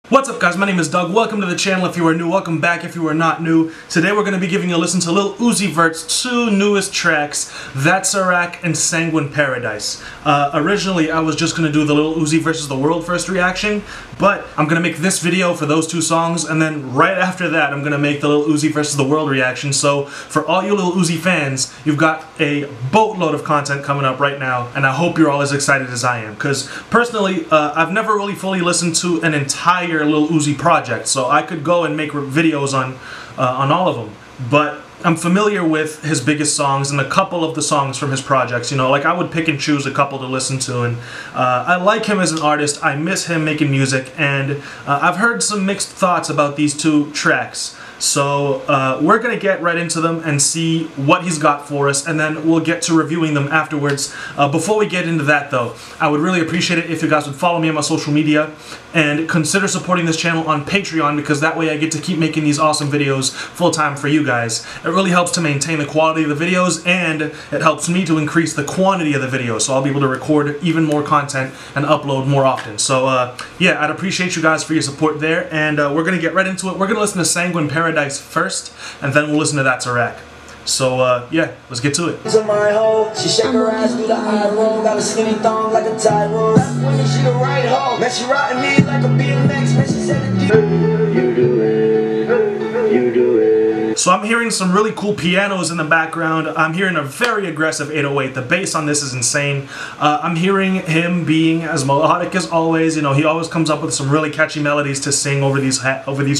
What's up guys, my name is Doug. Welcome to the channel if you are new, welcome back if you are not new. Today we're going to be giving you a listen to Lil Uzi Vert's two newest tracks, That's Iraq and Sanguine Paradise. Originally I was just going to do the Lil Uzi vs. the World first reaction, but I'm going to make this video for those two songs, and then right after that I'm going to make the Lil Uzi vs. the World reaction. So for all you Lil Uzi fans, you've got a boatload of content coming up right now, and I hope you're all as excited as I am, because personally I've never really fully listened to an entire Lil Uzi project, so I could go and make videos on all of them, but I'm familiar with his biggest songs and a couple of the songs from his projects. You know, like I would pick and choose a couple to listen to, and I like him as an artist. I miss him making music, and I've heard some mixed thoughts about these two tracks. So we're going to get right into them and see what he's got for us, and then we'll get to reviewing them afterwards. Before we get into that though, I would really appreciate it if you guys would follow me on my social media and consider supporting this channel on Patreon, because that way I get to keep making these awesome videos full-time for you guys. It really helps to maintain the quality of the videos, and it helps me to increase the quantity of the videos, so I'll be able to record even more content and upload more often. So yeah, I'd appreciate you guys for your support there, and we're going to get right into it. We're going to listen to Sanguine Paradise first, and then we'll listen to That's Iraq. So yeah, let's get to it. To my hoe, she shake her ass through the eye roll, got a skinny thong like a tie roll. That's when she the right hoe, man, she riding me like a BMX, man, she said you do it, you do it. So I'm hearing some really cool pianos in the background. I'm hearing a very aggressive 808. The bass on this is insane. I'm hearing him being as melodic as always. You know, he always comes up with some really catchy melodies to sing over these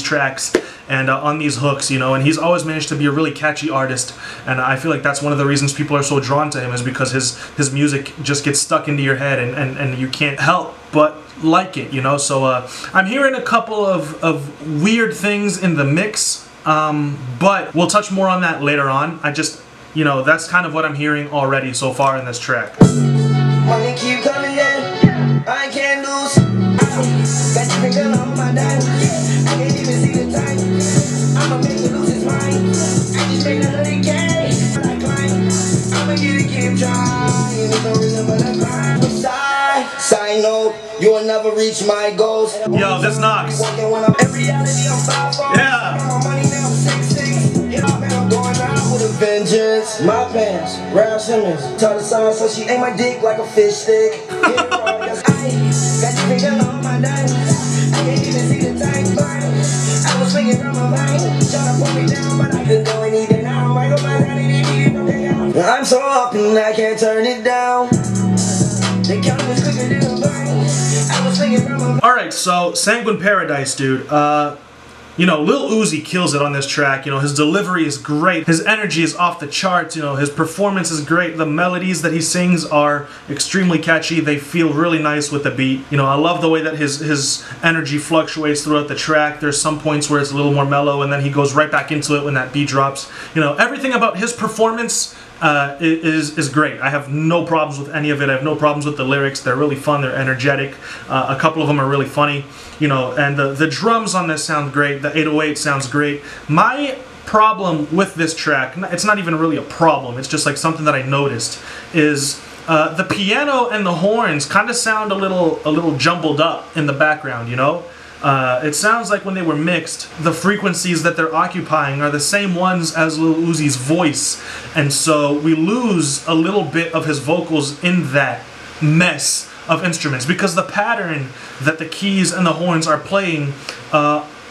tracks and on these hooks, you know, and he's always managed to be a really catchy artist, and I feel like that's one of the reasons people are so drawn to him, is because his music just gets stuck into your head, and you can't help but like it, you know. So I'm hearing a couple of weird things in the mix, but we'll touch more on that later on. I just, you know, that's kind of what I'm hearing already so far in this track. Money keep coming in, I can't lose. Got your finger on my dime, I can't even see the time. I'ma make you lose his mind. I just made another K, but I climb. I'ma get it, keep trying. There's no reason but I climb. Side note, you will never reach my goals. Yo, this knocks. Yeah. Vengeance, my pants, Ralph Simmons, tell the song so she ate my dick like a fish stick. Got your finger on my dime, I can't even see the time. I was swinging from my mind, trying to pull me down, but I couldn't go anything now. I'm so up and I can't turn it down. They count me quicker than a vine. I was swinging from my mind. Alright, so Sanguine Paradise, dude. You know, Lil Uzi kills it on this track. You know, his delivery is great. His energy is off the charts. You know, his performance is great. The melodies that he sings are extremely catchy. They feel really nice with the beat. You know, I love the way that his energy fluctuates throughout the track. There's some points where it's a little more mellow, and then he goes right back into it when that beat drops. You know, everything about his performance is great. I have no problems with any of it. I have no problems with the lyrics. They're really fun. They're energetic. A couple of them are really funny. You know, and the drums on this sound great. The 808 sounds great. My problem with this track, it's not even really a problem, it's just like something that I noticed, is the piano and the horns kind of sound a little jumbled up in the background, you know? It sounds like when they were mixed, the frequencies that they're occupying are the same ones as Lil Uzi's voice, and so we lose a little bit of his vocals in that mess of instruments, because the pattern that the keys and the horns are playing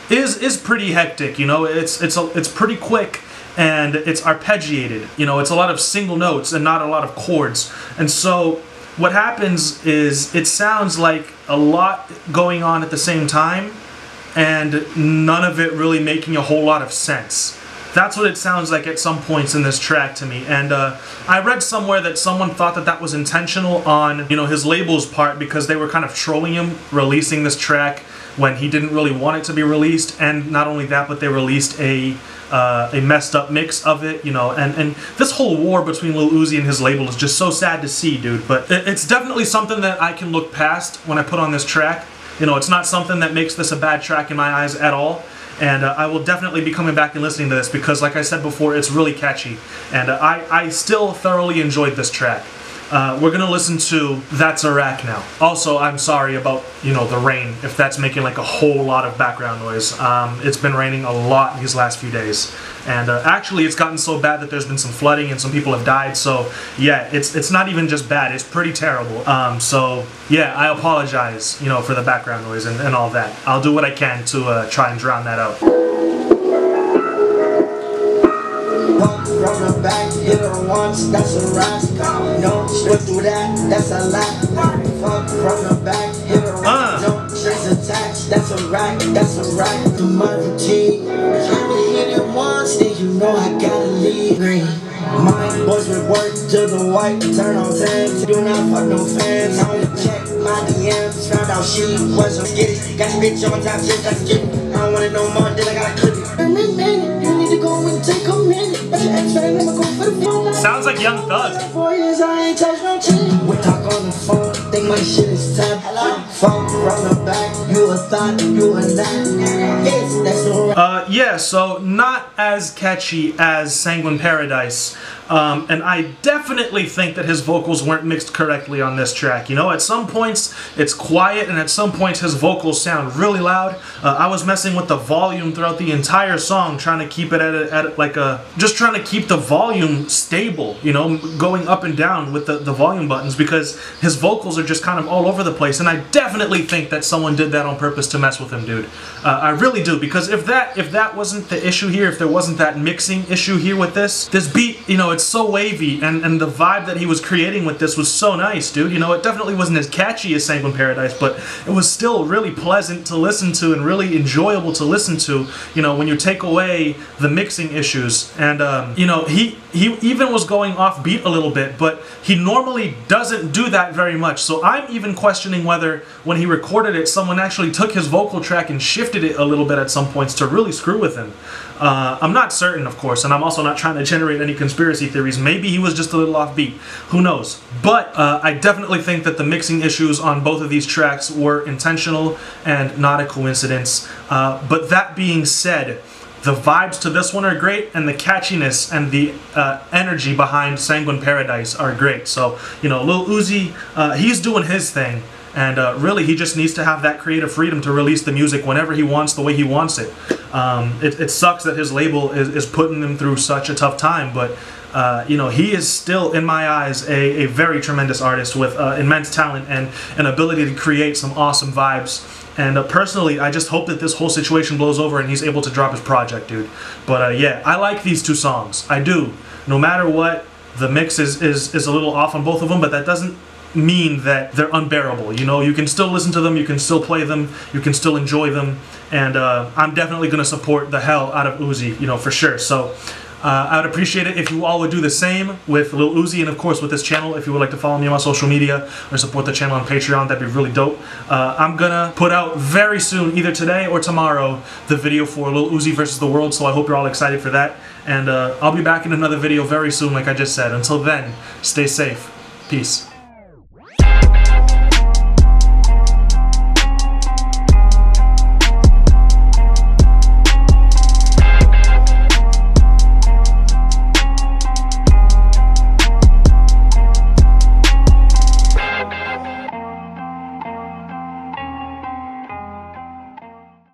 is pretty hectic. You know, it's pretty quick, and it's arpeggiated. You know, it's a lot of single notes and not a lot of chords, and so what happens is it sounds like a lot going on at the same time, and none of it really making a whole lot of sense. That's what it sounds like at some points in this track to me, and I read somewhere that someone thought that that was intentional on, you know, his label's part, because they were kind of trolling him releasing this track when he didn't really want it to be released, and not only that, but they released a messed up mix of it, you know, and this whole war between Lil Uzi and his label is just so sad to see, dude, but it's definitely something that I can look past when I put on this track. You know, it's not something that makes this a bad track in my eyes at all. And I will definitely be coming back and listening to this, because like I said before, it's really catchy, and I still thoroughly enjoyed this track. we're gonna listen to That's Iraq now. Also, I'm sorry about, you know, the rain, if that's making like a whole lot of background noise. It's been raining a lot these last few days. And actually, it's gotten so bad that there's been some flooding and some people have died. So yeah, it's not even just bad, it's pretty terrible. So yeah, I apologize, you know, for the background noise and all that. I'll do what I can to try and drown that out. From the back, hit her once, that's a rap. No, went through that, that's a lot. Fuck from the back, hit her once. No, chase attacks, that's a rack, that's a rack. Do my routine. I would hit it once, then you know I gotta leave. Green. My boys would work till the white turn on 10. Do not fuck no fans. I only check my DMs, found out she wasn't getting. Got your bitch on top, just got to get it. I don't want it no more, then I gotta clip it. You need to go and take a minute. Sounds like Young Thug. 4 years I ain't touched no chin. We talk on the phone, think my shit is time. Phone from the back, you a thought, you a that. Yes, that's no yeah, so not as catchy as Sanguine Paradise. And I definitely think that his vocals weren't mixed correctly on this track. You know, at some points it's quiet, and at some points his vocals sound really loud. I was messing with the volume throughout the entire song, trying to keep it at like a, just trying to keep the volume stable, you know, going up and down with the volume buttons, because his vocals are just kind of all over the place. And I definitely think that someone did that on purpose to mess with him, dude. I really do, because if that wasn't the issue here, if there wasn't that mixing issue here with this beat, you know, it's so wavy, and the vibe that he was creating with this was so nice, dude. You know, it definitely wasn't as catchy as Sanguine Paradise, but it was still really pleasant to listen to and really enjoyable to listen to, you know, when you take away the mixing issues. And you know, he even was going off beat a little bit, but he normally doesn't do that very much. So I'm even questioning whether when he recorded it, someone actually took his vocal track and shifted it a little bit at some points to really screw with him. I'm not certain, of course, and I'm also not trying to generate any conspiracy theories. Maybe he was just a little off beat. Who knows? But I definitely think that the mixing issues on both of these tracks were intentional and not a coincidence. But that being said, the vibes to this one are great, and the catchiness and the energy behind Sanguine Paradise are great. So, you know, Lil Uzi, he's doing his thing. And really, he just needs to have that creative freedom to release the music whenever he wants, the way he wants it. It sucks that his label is putting him through such a tough time, but you know, he is still, in my eyes, a very tremendous artist with immense talent and an ability to create some awesome vibes. And personally, I just hope that this whole situation blows over and he's able to drop his project, dude. But yeah, I like these two songs. I do. No matter what, the mix is a little off on both of them, but that doesn't mean that they're unbearable. You know, you can still listen to them, you can still play them, you can still enjoy them, and I'm definitely going to support the hell out of Uzi, you know, for sure. So I would appreciate it if you all would do the same with Lil Uzi, and of course with this channel. If you would like to follow me on my social media or support the channel on Patreon, that'd be really dope. I'm gonna put out very soon, either today or tomorrow, the video for Lil Uzi versus the World, so I hope you're all excited for that. And I'll be back in another video very soon, like I just said. Until then, stay safe. Peace.